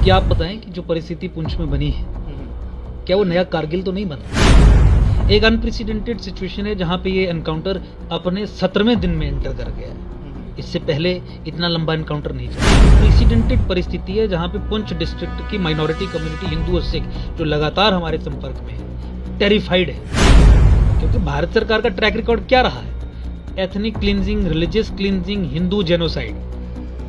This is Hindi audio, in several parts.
क्या आप बताएं कि जो परिस्थिति पुंछ में बनी है, क्या वो नया कारगिल तो नहीं बना? एक अनप्रेसिडेंटेड सिचुएशन है जहां पे ये एनकाउंटर अपने 17वें दिन में एंटर कर गया है। इससे पहले इतना लंबा एनकाउंटर नहीं चला। अनप्रेसिडेंटेड परिस्थिति है जहां पे पुंछ डिस्ट्रिक्ट की माइनॉरिटी कम्युनिटी हिंदू और सिख जो लगातार हमारे संपर्क में है, टेरिफाइड है। क्योंकि भारत सरकार का ट्रैक रिकॉर्ड क्या रहा है? Ethnic cleansing, religious cleansing, Hindu genocide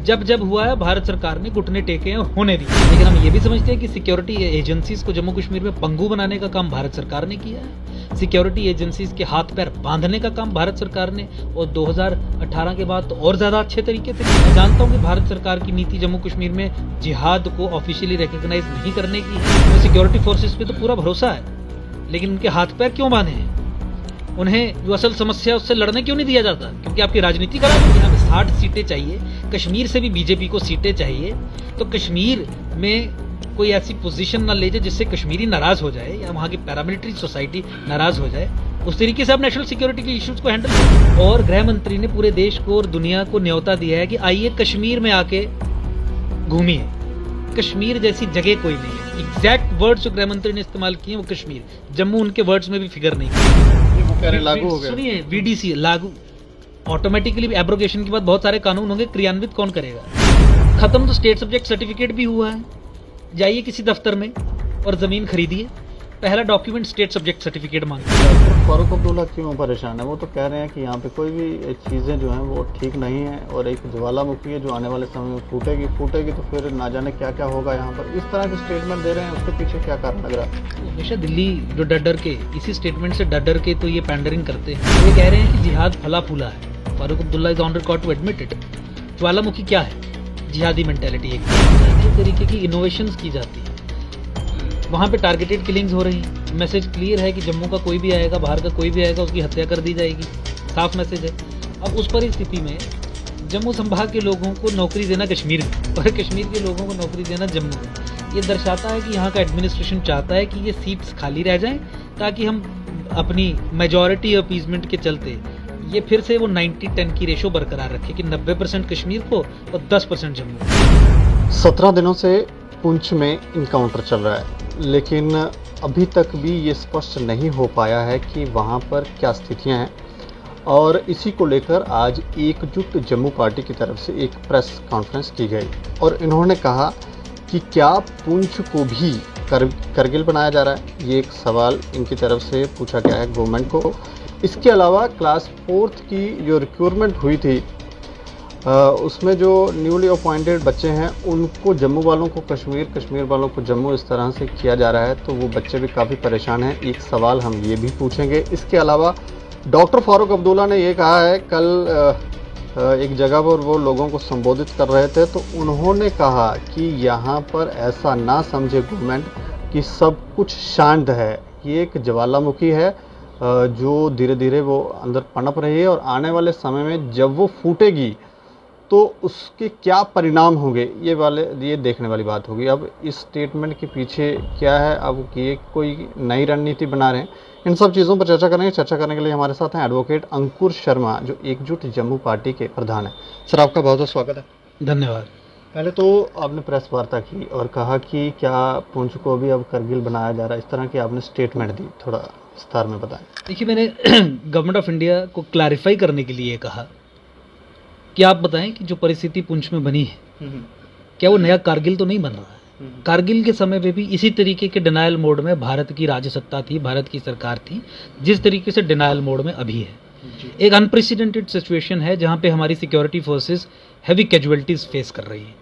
जब जब हुआ है भारत सरकार ने घुटने टेके हैं और होने दिए। लेकिन हम ये भी समझते हैं कि सिक्योरिटी एजेंसीज को जम्मू कश्मीर में पंगु बनाने का काम भारत सरकार ने किया है। सिक्योरिटी एजेंसीज के हाथ पैर बांधने का काम भारत सरकार ने, और 2018 के बाद तो और ज्यादा अच्छे तरीके से। मैं जानता हूँ कि भारत सरकार की नीति जम्मू कश्मीर में जिहाद को ऑफिशियली रिकॉग्नाइज नहीं करने की है। तो सिक्योरिटी फोर्सेज पे तो पूरा भरोसा है, लेकिन उनके हाथ पैर क्यों बांधे हैं? उन्हें जो असल समस्या है उससे लड़ने क्यों नहीं दिया जाता? क्योंकि आपकी राजनीति करा दो। यहाँ पे 60 सीटें चाहिए, कश्मीर से भी बीजेपी को सीटें चाहिए। तो कश्मीर में कोई ऐसी पोजीशन ना ले जाए जिससे कश्मीरी नाराज हो जाए या वहाँ की पैरामिलिट्री सोसाइटी नाराज हो जाए। उस तरीके से आप नेशनल सिक्योरिटी के इश्यूज को हैंडल करें। और गृह मंत्री ने पूरे देश को और दुनिया को न्योता दिया है कि आइए कश्मीर में आके घूमिए। कश्मीर जैसी जगह कोई नहीं है। एग्जैक्ट वर्ड्स जो गृह मंत्री ने इस्तेमाल किए वो कश्मीर, जम्मू उनके वर्ड्स में भी फिगर नहीं है। लागू हो गया। सुनिए, वीडीसी लागू ऑटोमेटिकली, एब्रोगेशन के बाद बहुत सारे कानून होंगे, क्रियान्वित कौन करेगा? खत्म तो स्टेट सब्जेक्ट सर्टिफिकेट भी हुआ है। जाइए किसी दफ्तर में और जमीन खरीदिए, पहला डॉक्यूमेंट स्टेट सब्जेक्ट सर्टिफिकेट मांगे। फारूक अब्दुल्ला क्यों परेशान है? वो तो कह रहे हैं कि यहाँ पे कोई भी चीज़ें जो हैं वो ठीक नहीं है और एक ज्वालामुखी है जो आने वाले समय में फूटेगी तो फिर ना जाने क्या क्या होगा यहाँ पर। इस तरह के स्टेटमेंट दे रहे हैं, उसके पीछे क्या कारण लग रहा है? हमेशा दिल्ली जो डर के इसी स्टेटमेंट से डर के तो ये पैंडरिंग करते हैं। ये कह रहे हैं कि जिहाद फला फूला है। Farooq Abdullah is on record to admit it. ज्वालामुखी क्या है? जिहादी मेंटेलिटी। एक तरीके की इनोवेशंस की जाती है, वहाँ पे टारगेटेड किलिंग्स हो रही है। मैसेज क्लियर है कि जम्मू का कोई भी आएगा, बाहर का कोई भी आएगा, उसकी हत्या कर दी जाएगी। साफ मैसेज है। अब उस परिस्थिति में जम्मू संभाग के लोगों को नौकरी देना कश्मीर में और कश्मीर के लोगों को नौकरी देना जम्मू में, ये दर्शाता है कि यहाँ का एडमिनिस्ट्रेशन चाहता है कि ये सीट्स खाली रह जाएं ताकि हम अपनी मेजॉरिटी अपीजमेंट के चलते ये फिर से वो 90-10 की रेशो बरकरार रखे कि 90% कश्मीर को और 10% जम्मू। 17 दिनों से पुंछ में इनकाउंटर चल रहा है, लेकिन अभी तक भी ये स्पष्ट नहीं हो पाया है कि वहाँ पर क्या स्थितियाँ हैं। और इसी को लेकर आज एकजुट जम्मू पार्टी की तरफ से एक प्रेस कॉन्फ्रेंस की गई और इन्होंने कहा कि क्या पुंछ को भी करगिल बनाया जा रहा है। ये एक सवाल इनकी तरफ से पूछा गया है गवर्नमेंट को। इसके अलावा क्लास 4th की जो रिक्रूटमेंट हुई थी उसमें जो न्यूली अपॉइंटेड बच्चे हैं उनको जम्मू वालों को कश्मीर, कश्मीर वालों को जम्मू, इस तरह से किया जा रहा है, तो वो बच्चे भी काफ़ी परेशान हैं। एक सवाल हम ये भी पूछेंगे। इसके अलावा डॉक्टर फारूक अब्दुल्ला ने ये कहा है, कल एक जगह पर वो लोगों को संबोधित कर रहे थे तो उन्होंने कहा कि यहाँ पर ऐसा ना समझे गवर्नमेंट कि सब कुछ शांत है। ये एक ज्वालामुखी है जो धीरे धीरे वो अंदर पनप रही है और आने वाले समय में जब वो फूटेगी तो उसके क्या परिणाम होंगे ये देखने वाली बात होगी। अब इस स्टेटमेंट के पीछे क्या है, अब ये कोई नई रणनीति बना रहे हैं, इन सब चीज़ों पर चर्चा करेंगे। चर्चा करने के लिए हमारे साथ हैं एडवोकेट अंकुर शर्मा जो एकजुट जम्मू पार्टी के प्रधान हैं। सर, आपका बहुत बहुत स्वागत है। धन्यवाद। पहले तो आपने प्रेस वार्ता की और कहा कि क्या पुंछ को भी अब करगिल बनाया जा रहा है, इस तरह की आपने स्टेटमेंट दी, थोड़ा विस्तार में बताएं। देखिए, मैंने गवर्नमेंट ऑफ इंडिया को क्लैरिफाई करने के लिए कहा कि आप बताएं कि जो परिस्थिति पुंछ में बनी है, क्या वो नया कारगिल तो नहीं बन रहा है? कारगिल के समय पे भी इसी तरीके के डिनायल मोड में भारत की राजसत्ता थी, भारत की सरकार थी, जिस तरीके से डिनायल मोड में अभी है। एक अनप्रेसिडेंटेड सिचुएशन है जहां पे हमारी security forces heavy casualties face कर रही है।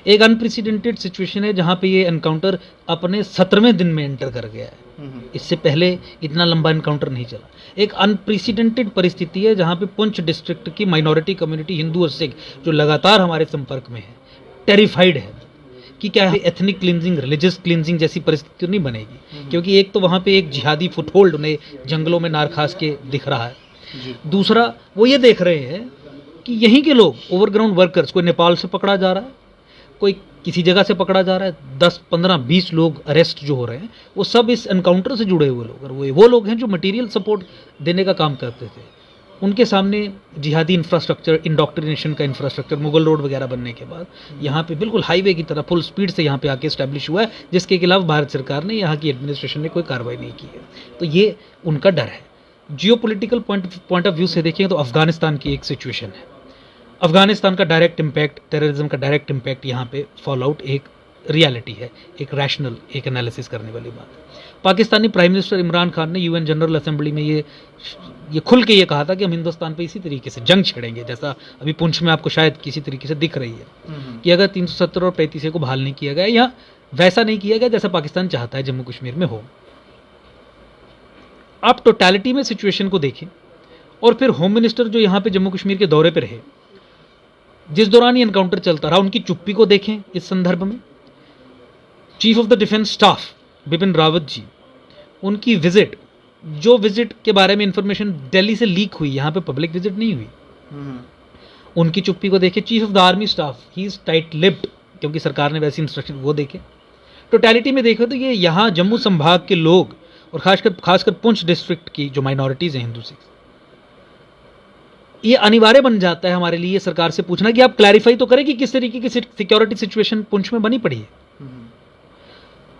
एक अनप्रेसिडेंटेड सिचुएशन है जहां पे ये एनकाउंटर अपने 17वें दिन में एंटर कर गया है। इससे पहले इतना लंबा एनकाउंटर नहीं चला। एक अनप्रेसिडेंटेड परिस्थिति है जहां पे पुंछ डिस्ट्रिक्ट की माइनॉरिटी कम्युनिटी हिंदू और सिख जो लगातार हमारे संपर्क में है, टेरिफाइड है कि क्या एथनिक क्लींजिंग, रिलीजियस क्लींजिंग जैसी परिस्थिति नहीं बनेगी। क्योंकि एक तो वहाँ पे एक जिहादी फुटहोल्ड उन्हें जंगलों में नार खास के दिख रहा है। दूसरा, वो ये देख रहे हैं कि यहीं के लोग ओवरग्राउंड वर्कर्स, कोई नेपाल से पकड़ा जा रहा है, कोई किसी जगह से पकड़ा जा रहा है, 10, 15, 20 लोग अरेस्ट जो हो रहे हैं वो सब इस एनकाउंटर से जुड़े हुए लोग, और वो लोग हैं जो मटेरियल सपोर्ट देने का काम करते थे। उनके सामने जिहादी इंफ्रास्ट्रक्चर, इंडोक्ट्रिनेशन का इंफ्रास्ट्रक्चर, मुगल रोड वगैरह बनने के बाद यहाँ पे बिल्कुल हाईवे की तरह फुल स्पीड से यहाँ पे आके इस्टेब्लिश हुआ है, जिसके खिलाफ भारत सरकार ने, यहाँ की एडमिनिस्ट्रेशन ने कोई कार्रवाई नहीं की है। तो ये उनका डर है। जियोपॉलिटिकल पॉइंट ऑफ व्यू से देखें तो अफगानिस्तान की एक सिचुएशन है। अफगानिस्तान का डायरेक्ट इम्पैक्ट, टेररिज्म का डायरेक्ट इम्पैक्ट यहाँ पे फॉल आउट एक रियलिटी है, एक रैशनल, एक एनालिसिस करने वाली बात। पाकिस्तानी प्राइम मिनिस्टर इमरान खान ने यूएन जनरल असेंबली में ये खुल के ये कहा था कि हम हिंदुस्तान पे इसी तरीके से जंग छेड़ेंगे, जैसा अभी पुंछ में आपको शायद किसी तरीके से दिख रही है कि अगर 370 और 35 को बहाल नहीं किया गया या वैसा नहीं किया गया जैसा पाकिस्तान चाहता है जम्मू कश्मीर में हो। आप टोटलिटी में सिचुएशन को देखें और फिर होम मिनिस्टर जो यहाँ पे जम्मू कश्मीर के दौरे पर रहे, जिस दौरान ये एनकाउंटर चलता रहा, उनकी चुप्पी को देखें इस संदर्भ में। Chief of the defence staff Bipin Rawat ji, उनकी विजिट, जो विजिट के बारे में इंफॉर्मेशन दिल्ली से लीक हुई, यहाँ पे पब्लिक विजिट नहीं हुई, उनकी चुप्पी को देखें। Chief of the army staff, he is tight lipped, क्योंकि सरकार ने वैसी इंस्ट्रक्शन, वो देखें। टोटलिटी में देखो तो ये यहाँ जम्मू संभाग के लोग और खासकर पुंछ डिस्ट्रिक्ट की जो माइनॉरिटीज हैं, हिंदू सिख, ये अनिवार्य बन जाता है हमारे लिए सरकार से पूछना कि आप क्लैरिफाई तो करें कि किस तरीके की सिक्योरिटी सिचुएशन पुंछ में बनी पड़ी है।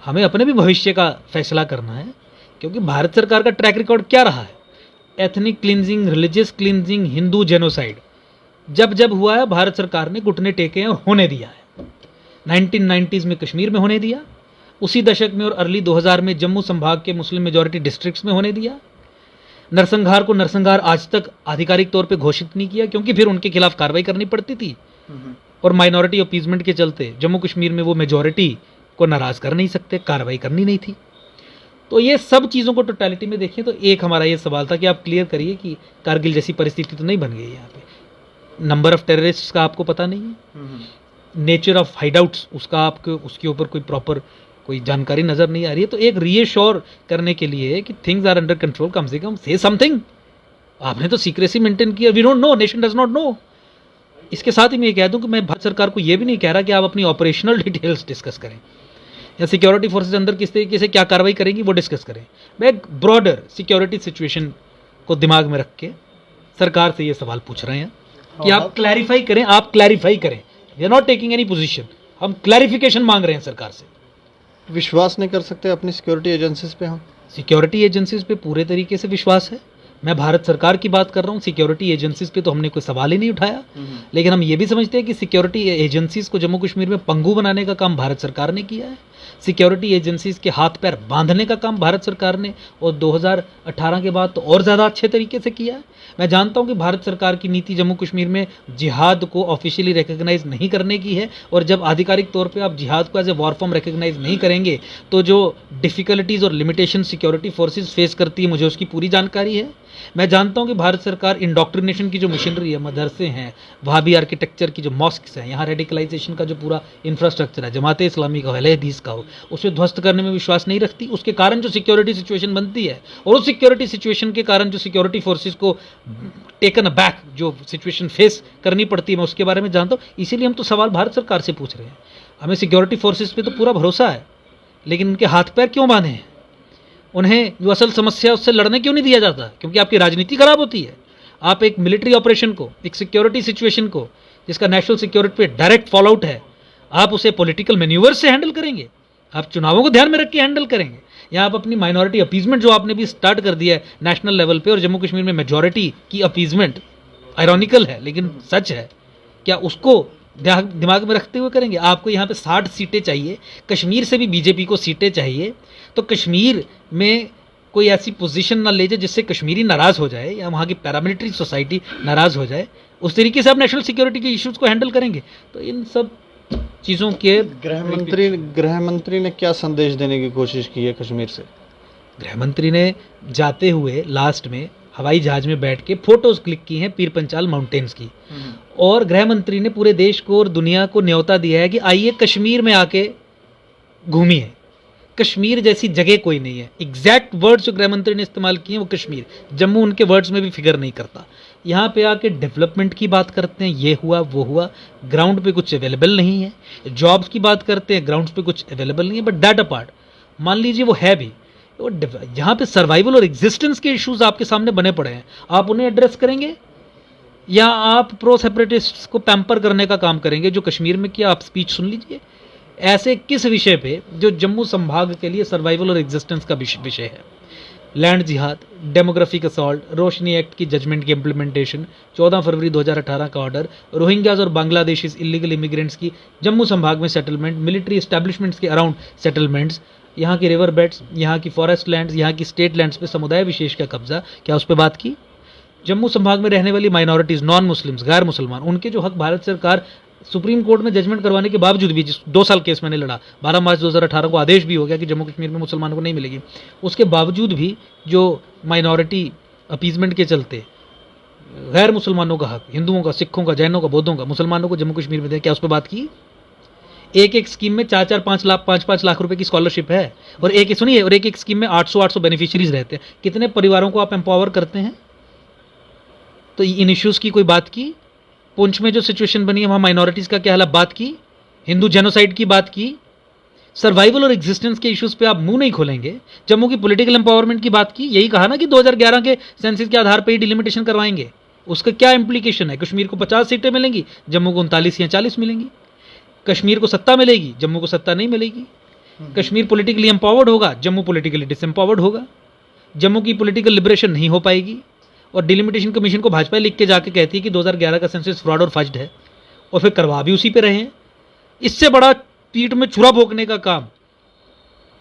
हमें अपने भी भविष्य का फैसला करना है, क्योंकि भारत सरकार का ट्रैक रिकॉर्ड क्या रहा है? Ethnic cleansing, religious cleansing, Hindu genocide जब जब हुआ है भारत सरकार ने घुटने टेके हैं और होने दिया है। 1990s में कश्मीर में होने दिया, उसी दशक में और अर्ली 2000 में जम्मू संभाग के मुस्लिम मेजॉरिटी डिस्ट्रिक्ट्स में होने दिया। नरसंहार को नरसंहार आज तक आधिकारिक तौर पे घोषित नहीं किया, क्योंकि फिर उनके खिलाफ कार्रवाई करनी पड़ती थी और माइनॉरिटी अपीजमेंट के चलते जम्मू कश्मीर में वो मेजॉरिटी को नाराज कर नहीं सकते, कार्रवाई करनी नहीं थी। तो ये सब चीज़ों को टोटलिटी में देखें तो एक हमारा ये सवाल था कि आप क्लियर करिए कि कारगिल जैसी परिस्थिति तो नहीं बन गई यहाँ पे। नंबर ऑफ टेररिस्ट्स का आपको पता नहीं है, नेचर ऑफ हाइडआउट्स उसका आपको उसके ऊपर कोई प्रॉपर कोई जानकारी नजर नहीं आ रही है। तो एक रीएश्योर करने के लिए कि थिंग्स आर अंडर कंट्रोल, कम से कम से समथिंग। आपने तो सीक्रेसी मेंटेन किया, we don't know, nation does not know. इसके साथ ही मैं ये कह दूं कि मैं भारत सरकार को ये भी नहीं कह रहा कि आप अपनी ऑपरेशनल डिटेल्स डिस्कस करें या सिक्योरिटी फोर्सेज अंदर किस तरीके से क्या कार्रवाई करेंगी वो डिस्कस करें। मैं एक ब्रॉडर सिक्योरिटी सिचुएशन को दिमाग में रख के सरकार से ये सवाल पूछ रहे हैं कि आप क्लैरिफाई करें, आप क्लैरिफाई करें। We are not taking any position, हम क्लैरिफिकेशन मांग रहे हैं सरकार से। विश्वास नहीं कर सकते अपनी सिक्योरिटी एजेंसीज पे? हम सिक्योरिटी एजेंसीज पे पूरे तरीके से विश्वास है। मैं भारत सरकार की बात कर रहा हूँ, सिक्योरिटी एजेंसीज पे तो हमने कोई सवाल ही नहीं उठाया। लेकिन हम ये भी समझते हैं कि सिक्योरिटी एजेंसीज को जम्मू कश्मीर में पंगु बनाने का काम भारत सरकार ने किया है। सिक्योरिटी एजेंसीज के हाथ पैर बांधने का काम भारत सरकार ने और 2018 के बाद तो और ज़्यादा अच्छे तरीके से किया है। मैं जानता हूं कि भारत सरकार की नीति जम्मू कश्मीर में जिहाद को ऑफिशियली रिकग्नाइज नहीं करने की है, और जब आधिकारिक तौर पे आप जिहाद को as a war form recognise नहीं करेंगे तो जो डिफ़िकल्टीज़ और लिमिटेशन सिक्योरिटी फोर्सेज फेस करती है, मुझे उसकी पूरी जानकारी है। मैं जानता हूं कि भारत सरकार इंडोक्ट्रिनेशन की जो मशीनरी है, मदरसे हैं, वहाबी आर्किटेक्चर की जो मॉस्क्स हैं, यहाँ रेडिकलाइजेशन का जो पूरा इंफ्रास्ट्रक्चर है, जमाते इस्लामी का हो, अहले हदीस का हो, उसे ध्वस्त करने में विश्वास नहीं रखती। उसके कारण जो सिक्योरिटी सिचुएशन बनती है और उस सिक्योरिटी सिचुएशन के कारण जो सिक्योरिटी फोर्सेज को टेकन बैक जो सिचुएशन फेस करनी पड़ती है, मैं उसके बारे में जानता हूँ। इसीलिए हम तो सवाल भारत सरकार से पूछ रहे हैं। हमें सिक्योरिटी फोर्सेज पे तो पूरा भरोसा है, लेकिन उनके हाथ पैर क्यों बांधे हैं? उन्हें जो असल समस्या है उससे लड़ने क्यों नहीं दिया जाता? क्योंकि आपकी राजनीति खराब होती है। आप एक मिलिट्री ऑपरेशन को, एक सिक्योरिटी सिचुएशन को जिसका नेशनल सिक्योरिटी पे डायरेक्ट फॉल आउट है, आप उसे पॉलिटिकल मैन्यूवर से हैंडल करेंगे, आप चुनावों को ध्यान में रख के हैंडल करेंगे, या आप अपनी माइनॉरिटी अपीजमेंट जो आपने भी स्टार्ट कर दिया है नेशनल लेवल पे और जम्मू कश्मीर में मेजॉरिटी की अपीजमेंट, आयरॉनिकल है लेकिन सच है, क्या उसको दिमाग में रखते हुए करेंगे? आपको यहाँ पे 60 सीटें चाहिए, कश्मीर से भी बीजेपी को सीटें चाहिए, तो कश्मीर में कोई ऐसी पोजीशन ना ले जाए जिससे कश्मीरी नाराज़ हो जाए या वहाँ की पैरामिलिट्री सोसाइटी नाराज़ हो जाए। उस तरीके से आप नेशनल सिक्योरिटी के इश्यूज़ को हैंडल करेंगे। तो इन सब चीज़ों के गृह मंत्री ने क्या संदेश देने की कोशिश की है कश्मीर से? गृह मंत्री ने जाते हुए लास्ट में हवाई जहाज में बैठ के फोटोज क्लिक की हैं पीर पंचाल माउंटेन्स की, और गृह मंत्री ने पूरे देश को और दुनिया को न्योता दिया है कि आइए कश्मीर में आके घूमिए। कश्मीर जैसी जगह कोई नहीं है। एग्जैक्ट वर्ड्स जो गृह मंत्री ने इस्तेमाल किए हैं वो कश्मीर, जम्मू उनके वर्ड्स में भी फिगर नहीं करता। यहाँ पे आके डेवलपमेंट की बात करते हैं, ये हुआ वो हुआ, ग्राउंड पे कुछ अवेलेबल नहीं है। जॉब्स की बात करते हैं, ग्राउंड पे कुछ अवेलेबल नहीं है। बट दैट अपार्ट, मान लीजिए वो है भी, तो यहाँ पे सर्वाइवल और एग्जिस्टेंस के इश्यूज आपके सामने बने पड़े हैं, आप उन्हें एड्रेस करेंगे या आप प्रो सेपरेटिस्ट्स को पैम्पर करने का काम करेंगे? जो कश्मीर में किया, आप स्पीच सुन लीजिए। ऐसे किस विषय पे जो जम्मू संभाग के लिए सर्वाइवल और एग्जिस्टेंस का विषय है? लैंड जिहाद, डेमोग्राफिक असॉल्ट, रोशनी एक्ट की जजमेंट की इम्प्लीमेंटेशन, 14 फरवरी 2018 का ऑर्डर, रोहिंग्याज और बांग्लादेशीज इलीगल इमिग्रेंट्स की जम्मू संभाग में सेटलमेंट, मिलिट्री एस्टैब्लिशमेंट्स के अराउंड सेटलमेंट्स, यहाँ की रिवर बेड्स, यहाँ की फॉरेस्ट लैंड्स, यहाँ की स्टेट लैंड्स पे समुदाय विशेष का कब्जा, क्या उस पर बात की? जम्मू संभाग में रहने वाली माइनॉरिटीज़, नॉन मुस्लिम्स, गैर मुसलमान, उनके जो हक भारत सरकार सुप्रीम कोर्ट में जजमेंट करवाने के बावजूद भी, जिस 2 साल केस मैंने लड़ा, 12 मार्च 2018 को आदेश भी हो गया कि जम्मू कश्मीर में मुसलमानों को नहीं मिलेगी, उसके बावजूद भी जो माइनॉरिटी अपीजमेंट के चलते गैर मुसलमानों का हक, हिंदुओं का, सिखों का, जैनों का, बौद्धों का, मुसलमानों को जम्मू कश्मीर में दे, क्या उस पर बात की? एक स्कीम में 4-4, 5 लाख रुपए की स्कॉलरशिप है, और सुनिए, और एक स्कीम में 800 बेनिफिशियरीज रहते हैं। कितने परिवारों को आप एम्पावर करते हैं? तो इन इश्यूज़ की कोई बात की? पुंछ में जो सिचुएशन बनी है वहाँ माइनॉरिटीज़ का क्या हाल है, बात की? हिंदू जेनोसाइड की बात की? सर्वाइवल और एग्जिस्टेंस के इश्यूज़ पे आप मुंह नहीं खोलेंगे। जम्मू की पॉलिटिकल एम्पावरमेंट की बात की, यही कहा ना कि 2011 के सेंसस के आधार पर ही डिलिमिटेशन करवाएंगे। उसका क्या इम्प्लीकेशन है? कश्मीर को 50 सीटें मिलेंगी, जम्मू को 39 या 40 मिलेंगी। कश्मीर को सत्ता मिलेगी, जम्मू को सत्ता नहीं मिलेगी। कश्मीर पॉलिटिकली एम्पावर्ड होगा, जम्मू पॉलिटिकली डिसएम्पावर्ड होगा। जम्मू की पॉलिटिकल लिबरेशन नहीं हो पाएगी। और डिलिमिटेशन कमीशन को भाजपा लिख के जाके कहती है कि 2011 का सेंसस फ्रॉड और फज्ड है, और फिर करवा भी उसी पे रहे हैं। इससे बड़ा पीठ में छुरा भोंकने का काम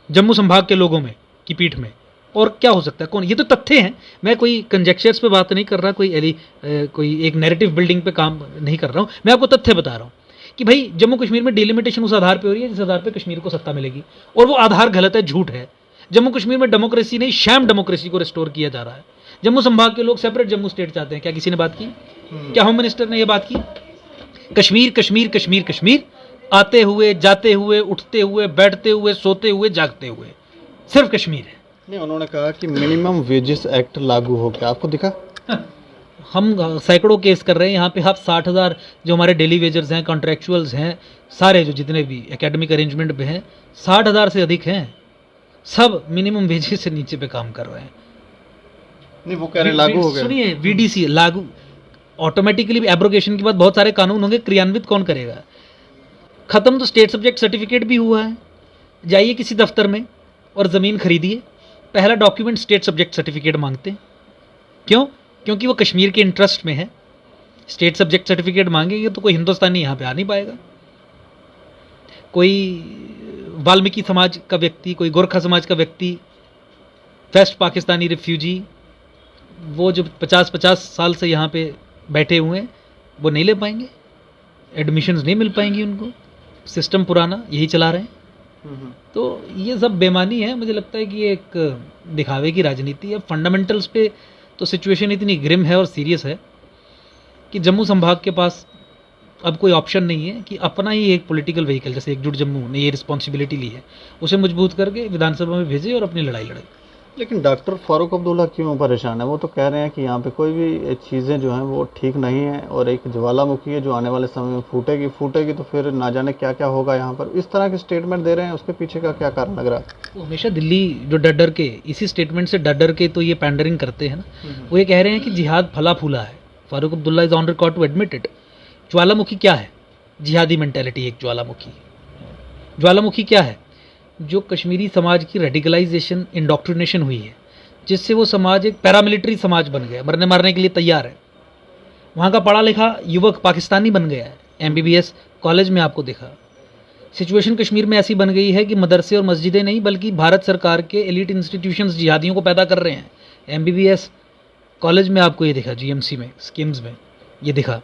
जम्मू संभाग के लोगों में की पीठ में और क्या हो सकता है? कौन? ये तो तथ्य हैं। मैं कोई कंजेक्चर्स पे बात नहीं कर रहा, कोई एक नैरेटिव बिल्डिंग पे काम नहीं कर रहा हूँ। मैं आपको तथ्य बता रहा हूँ कि भाई जम्मू कश्मीर में डिलिमिटेशन उस आधार पे हो रही है जिस आधार पे कश्मीर को सत्ता मिलेगी, और वो आधार गलत है, झूठ है। जम्मू कश्मीर में डेमोक्रेसी नहीं, शैम डेमोक्रेसी को रिस्टोर किया जा रहा है। जम्मू संभाग के लोग सेपरेट जम्मू स्टेट चाहते हैं। क्या किसी ने बात की? क्या होम मिनिस्टर ने यह बात की? कश्मीर कश्मीर कश्मीर कश्मीर, आते हुए, जाते हुए, उठते हुए, बैठते हुए, सोते हुए, जागते हुए, सिर्फ कश्मीर है। नहीं, उन्होंने कहा कि मिनिमम वेजेस एक्ट लागू हो गया, आपको दिखा? हम सैकड़ों केस कर रहे हैं यहाँ पे। आप 60,000 जो हमारे डेली वेजर्स हैं, कॉन्ट्रैक्चुअल्स हैं, सारे जो जितने भी एकेडमिक अरेंजमेंट पे हैं, 60,000 से अधिक हैं, सब मिनिमम वेजेस से नीचे पे काम कर रहे हैं। नहीं, वो कह रहे लागू हो गया। सुनिए, वीडीसी लागू ऑटोमेटिकली, एब्रोगेशन के बाद बहुत सारे कानून होंगे, क्रियान्वित कौन करेगा? खत्म तो स्टेट सब्जेक्ट सर्टिफिकेट भी हुआ है। जाइए किसी दफ्तर में और ज़मीन खरीदिए, पहला डॉक्यूमेंट स्टेट सब्जेक्ट सर्टिफिकेट मांगते हैं। क्यों? क्योंकि वो कश्मीर के इंटरेस्ट में है। स्टेट सब्जेक्ट सर्टिफिकेट मांगेंगे तो कोई हिंदुस्तानी यहाँ पे आ नहीं पाएगा। कोई वाल्मीकि समाज का व्यक्ति, कोई गोरखा समाज का व्यक्ति, वेस्ट पाकिस्तानी रिफ्यूजी, वो जो 50-50 साल से यहाँ पे बैठे हुए हैं, वो नहीं ले पाएंगे, एडमिशन्स नहीं मिल पाएंगी उनको। सिस्टम पुराना यही चला रहे हैं। तो ये सब बेमानी है। मुझे लगता है कि ये एक दिखावे की राजनीति है। फंडामेंटल्स पे तो सिचुएशन इतनी ग्रिम है और सीरियस है कि जम्मू संभाग के पास अब कोई ऑप्शन नहीं है कि अपना ही एक पॉलिटिकल व्हीकल, जैसे एकजुट जम्मू ने ये रिस्पॉन्सिबिलिटी ली है, उसे मजबूत करके विधानसभा में भेजे और अपनी लड़ाई लड़े। लेकिन डॉक्टर फारूक अब्दुल्ला क्यों परेशान है? वो तो कह रहे हैं कि यहाँ पे कोई भी चीज़ें जो हैं वो ठीक नहीं है, और एक ज्वालामुखी है जो आने वाले समय में फूटेगी तो फिर ना जाने क्या क्या होगा यहाँ पर। इस तरह के स्टेटमेंट दे रहे हैं, उसके पीछे का क्या कारण लग रहा है? तो हमेशा दिल्ली जो डर के इसी स्टेटमेंट से डर के तो ये पैंडरिंग करते हैं ना। वो ये कह रहे हैं कि जिहाद फला फूला है। Farooq Abdullah is on record to admit it. ज्वालामुखी क्या है? जिहादी मेंटेलिटी एक ज्वालामुखी क्या है? जो कश्मीरी समाज की रेडिकलाइजेशन, इंडोक्ट्रिनेशन हुई है, जिससे वो समाज एक पैरामिलिट्री समाज बन गया, मरने मारने के लिए तैयार है। वहाँ का पढ़ा लिखा युवक पाकिस्तानी बन गया है। MBBS कॉलेज में आपको देखा। सिचुएशन कश्मीर में ऐसी बन गई है कि मदरसे और मस्जिदें नहीं, बल्कि भारत सरकार के एलिट इंस्टीट्यूशंस जिहादियों को पैदा कर रहे हैं। MBBS कॉलेज में आपको ये दिखा, GMC में, स्कीम्स में ये दिखा।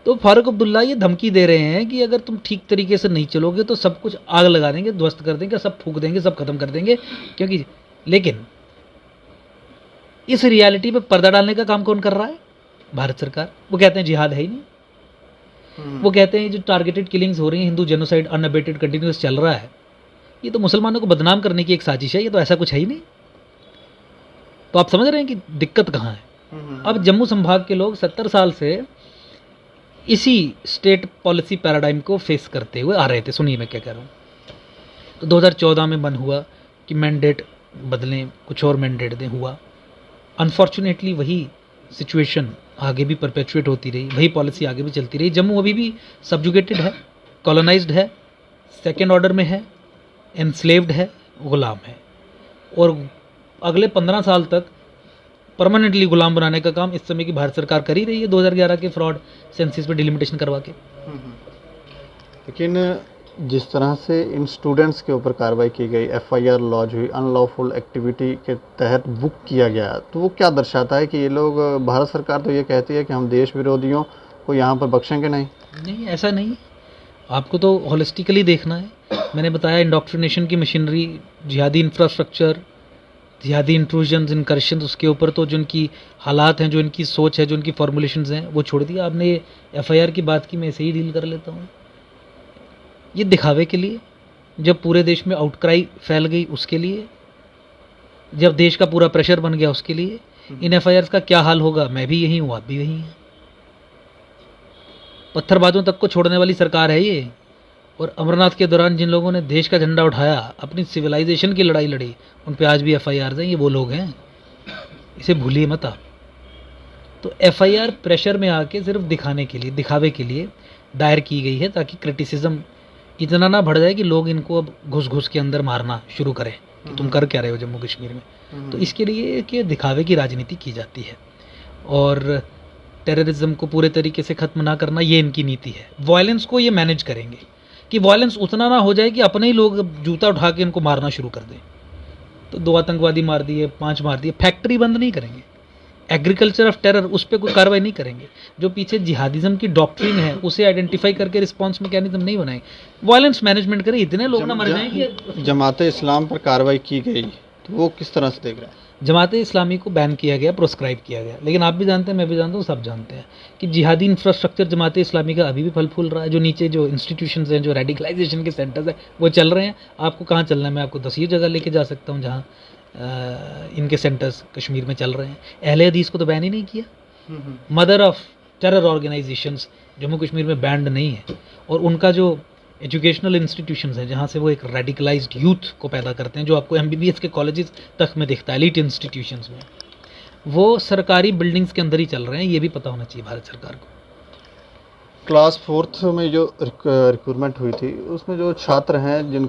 तो फारूक अब्दुल्ला ये धमकी दे रहे हैं कि अगर तुम ठीक तरीके से नहीं चलोगे तो सब कुछ आग लगा देंगे, ध्वस्त कर देंगे, सब फूंक देंगे, सब खत्म कर देंगे। क्योंकि लेकिन इस रियलिटी पे पर्दा डालने का काम कौन कर रहा है? भारत सरकार। वो कहते हैं जिहाद है ही नहीं। वो कहते हैं जो टारगेटेड किलिंग्स हो रही हैं, हिंदू जेनोसाइड अनअबेटेड कंटिन्यूस चल रहा है, ये तो मुसलमानों को बदनाम करने की एक साजिश है। ये तो ऐसा कुछ है ही नहीं। तो आप समझ रहे हैं कि दिक्कत कहाँ है। अब जम्मू संभाग के लोग 70 साल से इसी स्टेट पॉलिसी पैराडाइम को फेस करते हुए आ रहे थे। सुनिए मैं क्या कह रहा हूँ। तो 2014 में मन हुआ कि मैंडेट बदलें, कुछ और मैंडेट दें, हुआ। अनफॉर्चुनेटली वही सिचुएशन आगे भी परपेचुएट होती रही, वही पॉलिसी आगे भी चलती रही। जम्मू अभी भी सब्जुगेटेड है, कॉलोनाइज्ड है, सेकेंड ऑर्डर में है, एनस्लेव्ड है, गुलाम है, और अगले 15 साल तक परमानेंटली गुलाम बनाने का काम इस समय की भारत सरकार कर ही रही है, 2011 के फ्रॉड सेंसिस पे डिलिमिटेशन करवा के। लेकिन जिस तरह से इन स्टूडेंट्स के ऊपर कार्रवाई की गई, एफआईआर लॉन्च हुई, अनलॉफुल एक्टिविटी के तहत बुक किया गया, तो वो क्या दर्शाता है कि ये लोग, भारत सरकार तो ये कहती है कि हम देश विरोधियों को यहाँ पर बख्शेंगे नहीं? नहीं, ऐसा नहीं, आपको तो होलिस्टिकली देखना है। मैंने बताया इंडोक्ट्रिनेशन की मशीनरी, जिहादी इंफ्रास्ट्रक्चर, जिहादी इंट्रूजन्स, इनकर्शंस, उसके ऊपर तो जो इनकी हालात हैं, जो इनकी सोच है, जो इनकी फॉर्मुलेशंस हैं, वो छोड़ दिया आपने। ये एफआईआर की बात की, मैं ऐसे ही डील कर लेता हूँ। ये दिखावे के लिए, जब पूरे देश में आउटक्राई फैल गई उसके लिए, जब देश का पूरा प्रेशर बन गया उसके लिए। इन एफआईआर्स का क्या हाल होगा, मैं भी यही हूँ, आप भी यही हैं। पत्थरबाजों तक को छोड़ने वाली सरकार है ये। और अमरनाथ के दौरान जिन लोगों ने देश का झंडा उठाया, अपनी सिविलाइजेशन की लड़ाई लड़ी, उन पे आज भी एफआईआर हैं। ये वो लोग हैं, इसे भूलिए मत आप। तो एफआईआर प्रेशर में आके सिर्फ दिखाने के लिए, दिखावे के लिए दायर की गई है, ताकि क्रिटिसिज्म इतना ना बढ़ जाए कि लोग इनको अब घुस घुस के अंदर मारना शुरू करें कि तुम कर क्या रहे हो जम्मू कश्मीर में। तो इसके लिए कि दिखावे की राजनीति की जाती है, और टेररिज्म को पूरे तरीके से ख़त्म ना करना, ये इनकी नीति है। वायलेंस को ये मैनेज करेंगे कि वायलेंस उतना ना हो जाए कि अपने ही लोग जूता उठा के इनको मारना शुरू कर दें। तो 2 आतंकवादी मार दिए, 5 मार दिए, फैक्ट्री बंद नहीं करेंगे। एग्रीकल्चर ऑफ टेरर, उस पर कोई कार्रवाई नहीं करेंगे। जो पीछे जिहादिज्म की डॉक्ट्रिन है, उसे आइडेंटिफाई करके रिस्पॉन्स मैकेनिज्म नहीं बनाएंगे। वायलेंस मैनेजमेंट करें, इतने लोग ना मर जाएंगे। जमाते इस्लाम पर कार्रवाई की गई, तो वो किस तरह से देख रहे हैं? जमाते इस्लामी को बैन किया गया, प्रोस्क्राइब किया गया, लेकिन आप भी जानते हैं, मैं भी जानता हूँ, सब जानते हैं कि जिहादी इंफ्रास्ट्रक्चर जमाते इस्लामी का अभी भी फल फूल रहा है। जो नीचे जो इंस्टीट्यूशंस हैं, जो रेडिकलाइजेशन के सेंटर्स हैं, वो चल रहे हैं। आपको कहाँ चलना है, मैं आपको 10 जगह लेके जा सकता हूँ जहाँ इनके सेंटर्स कश्मीर में चल रहे हैं। अहले हदीस को तो बैन ही नहीं किया। Mother of terror organisations Jammu Kashmir में बैंड नहीं है, और उनका जो एजुकेशनल इंस्टीट्यूशंस हैं, जहाँ से वो एक रेडिकलाइज्ड यूथ को पैदा करते हैं, जो आपको एमबीबीएस के कॉलेजेस तक में दिखता है, एलीट इंस्टीट्यूशंस में, वो सरकारी बिल्डिंग्स के अंदर ही चल रहे हैं। ये भी पता होना चाहिए भारत सरकार को। क्लास 4th में जो रिक्रूटमेंट हुई थी, उसमें जो छात्र हैं, जिन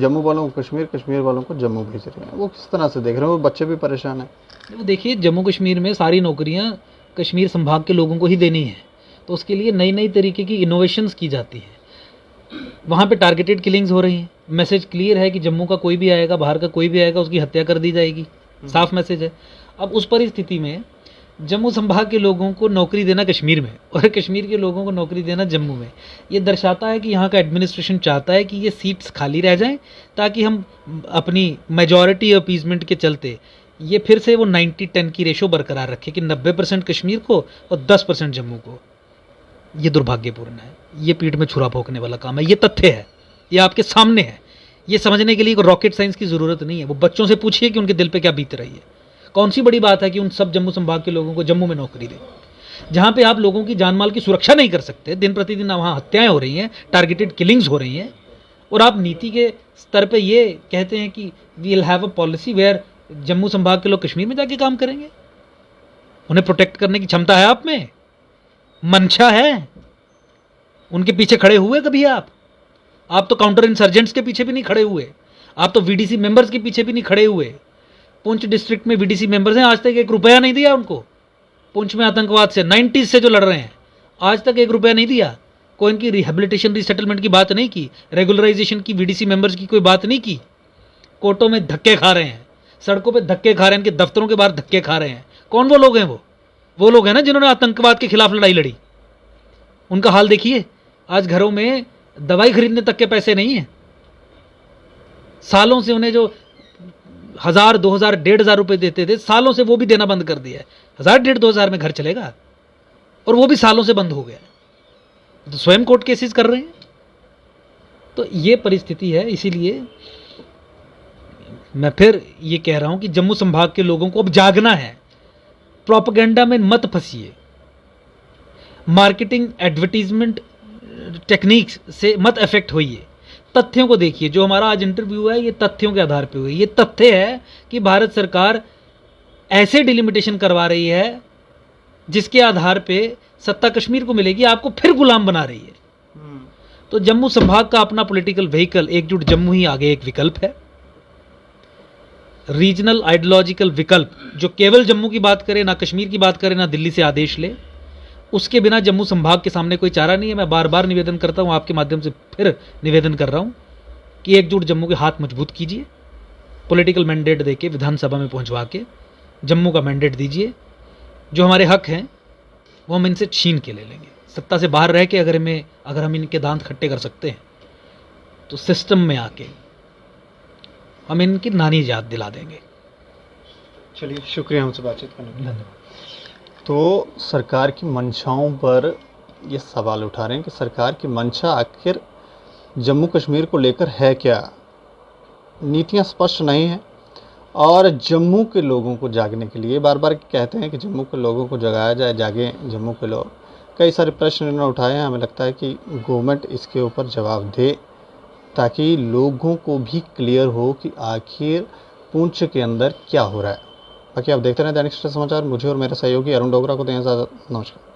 जम्मू वालों को कश्मीर, कश्मीर वालों को जम्मू भेज रहे हैं, वो किस तरह से देख रहे हैं? वो बच्चे भी परेशान हैं। वो देखिए, जम्मू कश्मीर में सारी नौकरियां कश्मीर संभाग के लोगों को ही देनी है, तो उसके लिए नई नई तरीके की इनोवेशंस की जाती है। वहाँ पे टारगेटेड किलिंग्स हो रही हैं। मैसेज क्लियर है कि जम्मू का कोई भी आएगा, बाहर का कोई भी आएगा, उसकी हत्या कर दी जाएगी, साफ मैसेज है। अब उस परिस्थिति में जम्मू संभाग के लोगों को नौकरी देना कश्मीर में, और कश्मीर के लोगों को नौकरी देना जम्मू में, ये दर्शाता है कि यहाँ का एडमिनिस्ट्रेशन चाहता है कि ये सीट्स खाली रह जाएं, ताकि हम अपनी मेजॉरिटी अपीजमेंट के चलते ये फिर से वो 90-10 की रेशो बरकरार रखे कि 90% कश्मीर को और 10% जम्मू को। ये दुर्भाग्यपूर्ण है, ये पीठ में छुरा भोंकने वाला काम है। ये तथ्य है, ये आपके सामने है। ये समझने के लिए रॉकेट साइंस की ज़रूरत नहीं है। वो बच्चों से पूछिए कि उनके दिल पे क्या बीत रही है। कौन सी बड़ी बात है कि उन सब जम्मू संभाग के लोगों को जम्मू में नौकरी दें, जहाँ पे आप लोगों की जान माल की सुरक्षा नहीं कर सकते। दिन प्रतिदिन वहाँ हत्याएं हो रही हैं, टारगेटेड किलिंग्स हो रही हैं, और आप नीति के स्तर पे ये कहते हैं कि we will have a policy where Jammu संभाग के लोग कश्मीर में जाके काम करेंगे। उन्हें प्रोटेक्ट करने की क्षमता है आप में, मंशा है? उनके पीछे खड़े हुए कभी आप तो काउंटर इंसर्जेंट्स के पीछे भी नहीं खड़े हुए, आप तो वीडीसी मेंबर्स के पीछे भी नहीं खड़े हुए। पुंछ डिस्ट्रिक्ट में वीडीसी मेंबर्स हैं, आज तक 1 रुपया नहीं दिया उनको। पुंछ में आतंकवाद से 90s से जो लड़ रहे हैं, आज तक 1 रुपया नहीं दिया। कोई इनकी रिहेबिलिटेशन, रिसेटलमेंट की बात नहीं की, रेगुलराइजेशन की, वीडीसी मेंबर्स की कोई बात नहीं की। कोर्टों में धक्के खा रहे हैं, सड़कों पे धक्के खा रहे हैं, इनके दफ्तरों के बाहर धक्के खा रहे हैं। कौन वो लोग हैं? वो लोग हैं ना जिन्होंने आतंकवाद के खिलाफ लड़ाई लड़ी। उनका हाल देखिए, आज घरों में दवाई खरीदने तक के पैसे नहीं है। सालों से उन्हें जो 1000, 2000, 1500 रुपए देते थे, सालों से वो भी देना बंद कर दिया है। 1000, 2000 में घर चलेगा, और वो भी सालों से बंद हो गया। तो स्वयं कोर्ट केसेस कर रहे हैं। तो ये परिस्थिति है। इसीलिए मैं फिर ये कह रहा हूं कि जम्मू संभाग के लोगों को अब जागना है। प्रोपेगेंडा में मत फंसिए, मार्केटिंग एडवर्टीजमेंट टेक्निक्स से मत अफेक्ट होइए। तथ्यों को देखिए। जो हमारा आज इंटरव्यू है ये तथ्यों के आधार पे हुआ है। ये तथ्य है कि भारत सरकार ऐसे डिलिमिटेशन करवा रही है जिसके आधार पे सत्ता कश्मीर को मिलेगी, आपको फिर गुलाम बना रही है। तो जम्मू संभाग का अपना पॉलिटिकल व्हीकल एकजुट जम्मू ही आगे एक विकल्प है। रीजनल आइडियोलॉजिकल विकल्प जो केवल जम्मू की बात करे, ना कश्मीर की बात करे, ना दिल्ली से आदेश ले, उसके बिना जम्मू संभाग के सामने कोई चारा नहीं है। मैं बार बार निवेदन करता हूं, आपके माध्यम से फिर निवेदन कर रहा हूं कि एकजुट जम्मू के हाथ मजबूत कीजिए, पॉलिटिकल मैंडेट देके विधानसभा में पहुंचवा के जम्मू का मैंडेट दीजिए। जो हमारे हक हैं वो हम इनसे छीन के ले लेंगे। सत्ता से बाहर रह के अगर हम इनके दांत खट्टे कर सकते हैं तो सिस्टम में आके हम इनकी नानी याद दिला देंगे। चलिए, शुक्रिया हमसे बातचीत करने के लिए। धन्यवाद। तो सरकार की मंशाओं पर ये सवाल उठा रहे हैं कि सरकार की मंशा आखिर जम्मू कश्मीर को लेकर है क्या। नीतियां स्पष्ट नहीं हैं और जम्मू के लोगों को जागने के लिए बार बार कहते हैं कि जम्मू के लोगों को जगाया जाए, जागे जम्मू के लोग। कई सारे प्रश्न इन्होंने उठाए हैं। हमें लगता है कि गवर्नमेंट इसके ऊपर जवाब दे ताकि लोगों को भी क्लियर हो कि आखिर पुंछ के अंदर क्या हो रहा है। बाकी आप देखते रहें दैनिक सवेरा समाचार। मुझे और मेरे सहयोगी अरुण डोगरा को दें इजाज़त। नमस्कार।